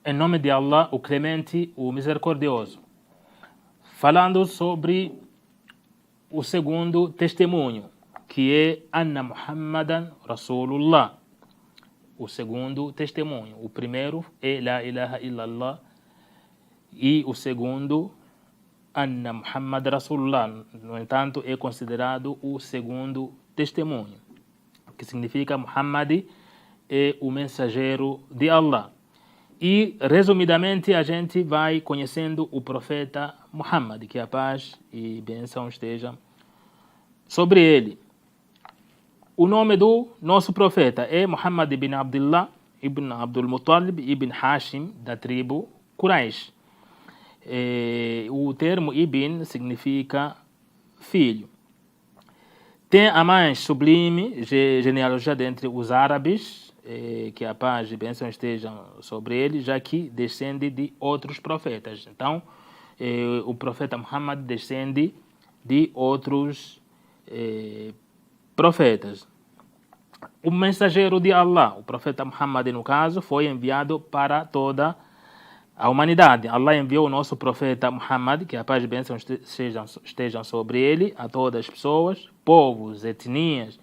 Em nome de Allah, o Clemente, o Misericordioso. Falando sobre o segundo testemunho, que é Anna Muhammadan Rasulullah. O segundo testemunho. O primeiro é La ilaha illallah e o segundo Anna Muhammad Rasulullah. No entanto, é considerado o segundo testemunho, que significa Muhammad é o mensageiro de Allah. E, resumidamente, a gente vai conhecendo o profeta Muhammad, que a paz e bênção estejam sobre ele. O nome do nosso profeta é Muhammad ibn Abdullah, ibn Abdul Muttalib, ibn Hashim, da tribo Quraysh. O termo ibn significa filho. Tem a mais sublime genealogia dentre os árabes, que a paz e bênção estejam sobre ele, já que descende de outros profetas. Então, o profeta Muhammad descende de outros profetas. O mensageiro de Allah, o profeta Muhammad, no caso, foi enviado para toda a humanidade. Allah enviou o nosso profeta Muhammad, que a paz e bênção estejam sobre ele, a todas as pessoas, povos, etnias,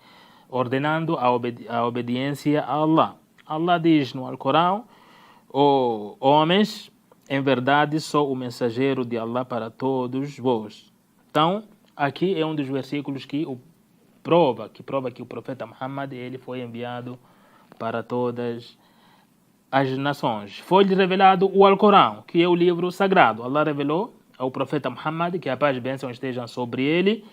ordenando a obediência a Allah. Allah diz no Alcorão: homens, em verdade sou o mensageiro de Allah para todos vós. Então, aqui é um dos versículos que prova que o profeta Muhammad ele foi enviado para todas as nações. Foi-lhe revelado o Alcorão, que é o livro sagrado. Allah revelou ao profeta Muhammad, que a paz e bênção estejam sobre ele,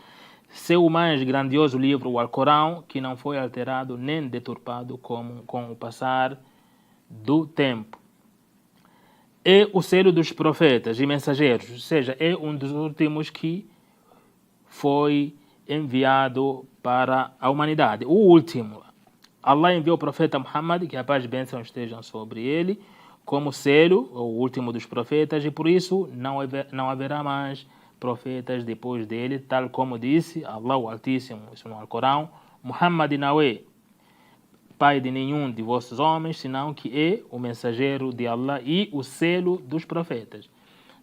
seu mais grandioso livro, o Alcorão, que não foi alterado nem deturpado com o passar do tempo. É o selo dos profetas e mensageiros, ou seja, é um dos últimos que foi enviado para a humanidade. O último. Allah enviou o profeta Muhammad, que a paz e bênção estejam sobre ele, como selo, o último dos profetas, e por isso não haverá mais profetas depois dele, tal como disse Allah o Altíssimo no Alcorão: Muhammad não é pai de nenhum de vossos homens, senão que é o mensageiro de Allah e o selo dos profetas.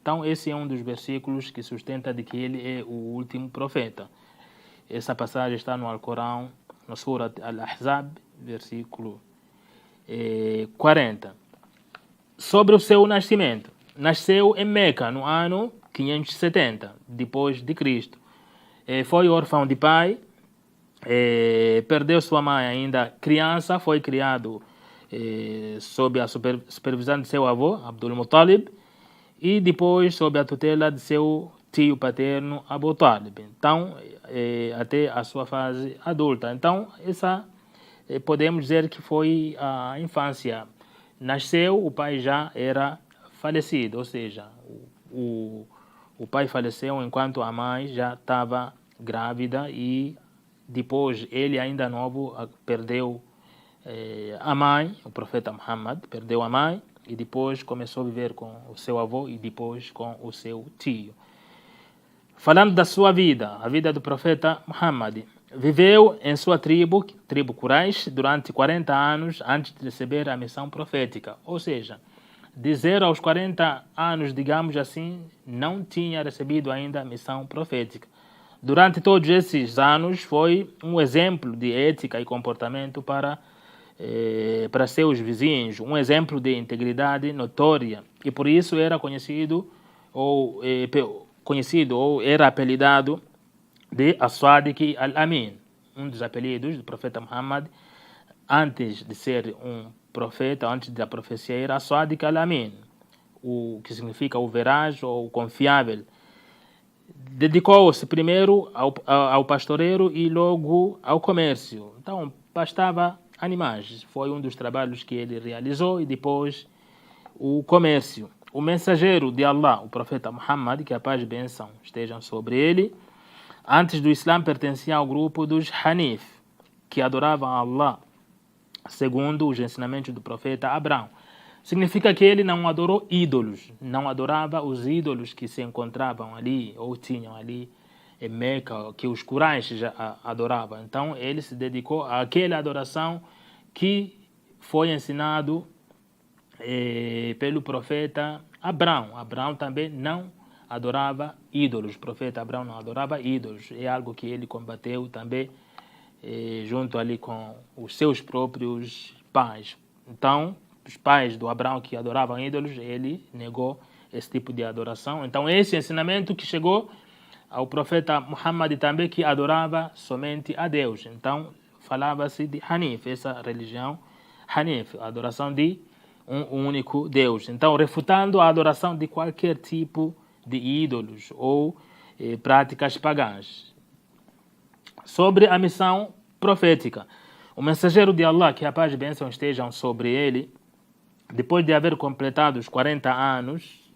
Então esse é um dos versículos que sustenta de que ele é o último profeta. Essa passagem está no Alcorão, no Surat Al-Ahzab, versículo 40. Sobre o seu nascimento. Nasceu em Meca, no ano 570, depois de Cristo. Foi órfão de pai, perdeu sua mãe ainda criança, foi criado sob a supervisão de seu avô, Abdul Muttalib, e depois sob a tutela de seu tio paterno, Abu Talib. Então, até a sua fase adulta. Então, essa podemos dizer que foi a infância. Nasceu, o pai já era falecido, ou seja, o pai faleceu enquanto a mãe já estava grávida e depois ele ainda novo perdeu a mãe, o profeta Muhammad perdeu a mãe e depois começou a viver com o seu avô e depois com o seu tio. Falando da sua vida, a vida do profeta Muhammad. Viveu em sua tribo Quraysh, durante 40 anos antes de receber a missão profética. Ou seja, de 0 aos 40 anos, digamos assim, não tinha recebido ainda a missão profética. Durante todos esses anos foi um exemplo de ética e comportamento para seus vizinhos, um exemplo de integridade notória. E por isso era conhecido ou era apelidado de As-Sadiq Al-Amin, um dos apelidos do profeta Muhammad, antes de ser um profeta, antes da profecia, era As-Sadiq Al-Amin, o que significa o veraz ou o confiável. Dedicou-se primeiro ao pastoreiro e logo ao comércio. Então, pastava animais, foi um dos trabalhos que ele realizou, e depois o comércio. O mensageiro de Allah, o profeta Muhammad, que a paz e bênção estejam sobre ele, antes do Islã pertencia ao grupo dos Hanif, que adoravam Allah, segundo os ensinamentos do profeta Abraão. Significa que ele não adorou ídolos, não adorava os ídolos que se encontravam ali ou tinham ali em Meca, que os Quraysh já adoravam. Então ele se dedicou àquela adoração que foi ensinado pelo profeta Abraão. Abraão também não adorava ídolos. O profeta Abraão não adorava ídolos. É algo que ele combateu também junto ali com os seus próprios pais. Então, os pais do Abraão que adoravam ídolos, ele negou esse tipo de adoração. Então, esse ensinamento que chegou ao profeta Muhammad também, que adorava somente a Deus. Então, falava-se de Hanif, essa religião Hanif, a adoração de um único Deus. Então, refutando a adoração de qualquer tipo de ídolos ou práticas pagãs. Sobre a missão profética. O mensageiro de Allah, que a paz e bênção estejam sobre ele, depois de haver completado os 40 anos,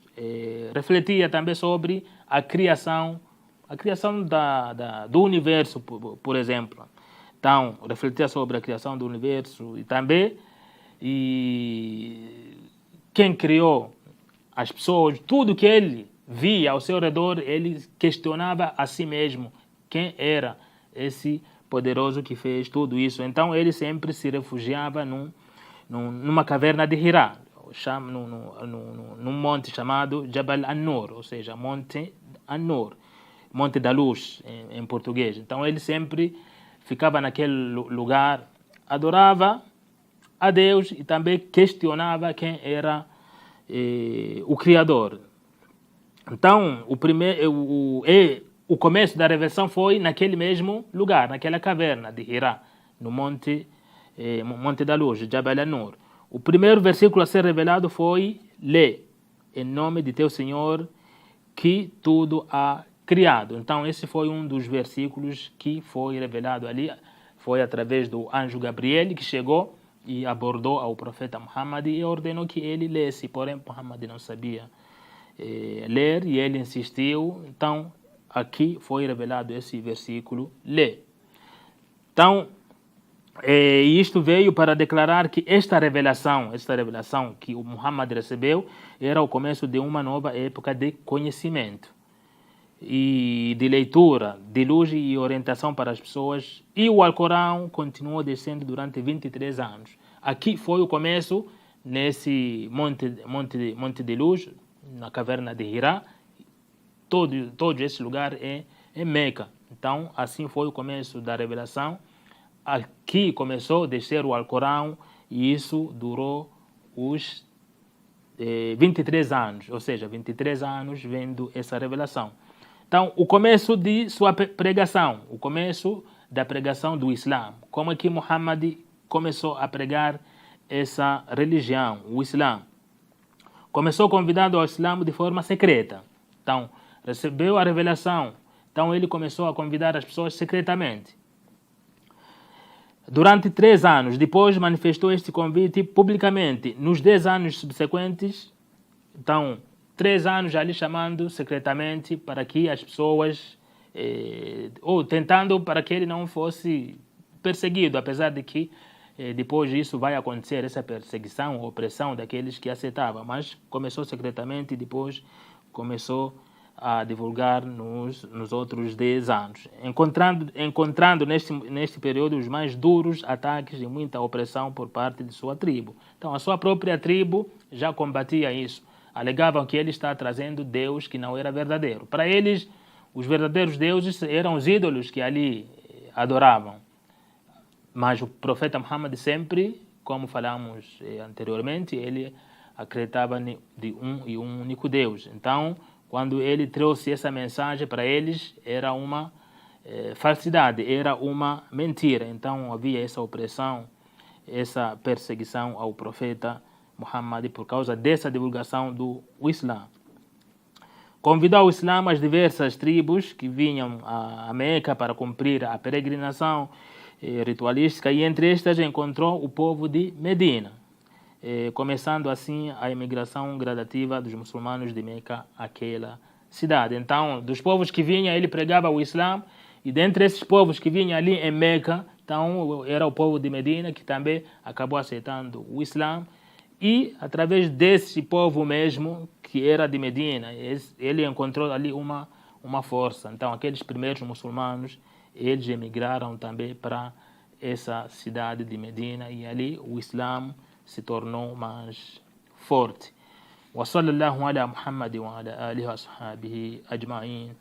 refletia também sobre a criação do universo, por exemplo. Então, refletia sobre a criação do universo e também quem criou as pessoas, tudo que ele via ao seu redor, ele questionava a si mesmo quem era esse poderoso que fez tudo isso. Então ele sempre se refugiava numa caverna de Hira, num monte chamado Jabal An-Nur, ou seja, Monte An-Nur, Monte da Luz em português. Então ele sempre ficava naquele lugar, adorava a Deus e também questionava quem era o Criador. Então o começo da revelação foi naquele mesmo lugar, naquela caverna de Hira, no Monte da Luz, Jabal An-Nur. O primeiro versículo a ser revelado foi: lê, em nome de teu Senhor, que tudo há criado. Então esse foi um dos versículos que foi revelado ali. Foi através do anjo Gabriel que chegou e abordou ao profeta Muhammad e ordenou que ele lesse. Porém, Muhammad não sabia ler e ele insistiu. Então, aqui foi revelado esse versículo: lê. Então, isto veio para declarar que esta revelação que o Muhammad recebeu era o começo de uma nova época de conhecimento e de leitura, de luz e orientação para as pessoas. E o Alcorão continuou descendo durante 23 anos. Aqui foi o começo, nesse monte de luz, na caverna de Hira. Todo esse lugar é Meca. Então, assim foi o começo da revelação. Aqui começou a descer o Alcorão e isso durou os 23 anos, ou seja, 23 anos vendo essa revelação. Então, o começo de sua pregação, o começo da pregação do Islã, como é que Muhammad começou a pregar essa religião, o Islã. Começou convidando ao Islã de forma secreta. Então, recebeu a revelação, então ele começou a convidar as pessoas secretamente. Durante 3 anos, depois manifestou este convite publicamente. Nos 10 anos subsequentes, então, 3 anos ali chamando secretamente para que as pessoas, ou tentando para que ele não fosse perseguido, apesar de que depois disso vai acontecer essa perseguição, opressão daqueles que aceitavam, mas começou secretamente e depois começou a divulgar nos outros 10 anos, encontrando neste período os mais duros ataques e muita opressão por parte de sua tribo. Então a sua própria tribo já combatia isso. Alegavam que ele está trazendo Deus que não era verdadeiro. Para eles, os verdadeiros deuses eram os ídolos que ali adoravam. Mas o profeta Muhammad sempre, como falamos anteriormente, ele acreditava de um e um único Deus. Então, quando ele trouxe essa mensagem para eles, era uma falsidade, era uma mentira. Então, havia essa opressão, essa perseguição ao profeta Muhammad por causa dessa divulgação do Islã. Convidou o Islã as diversas tribos que vinham a Meca para cumprir a peregrinação ritualística, e entre estas encontrou o povo de Medina, começando assim a imigração gradativa dos muçulmanos de Meca àquela cidade. Então, dos povos que vinham, ele pregava o Islã, e dentre esses povos que vinham ali em Meca, então era o povo de Medina que também acabou aceitando o Islã. E através desse povo mesmo, que era de Medina, ele encontrou ali uma uma força. Então, aqueles primeiros muçulmanos, eles emigraram também para essa cidade de Medina e ali o Islã se tornou mais forte. وصلى الله على محمد وعلى آله وصحبه أجمعين.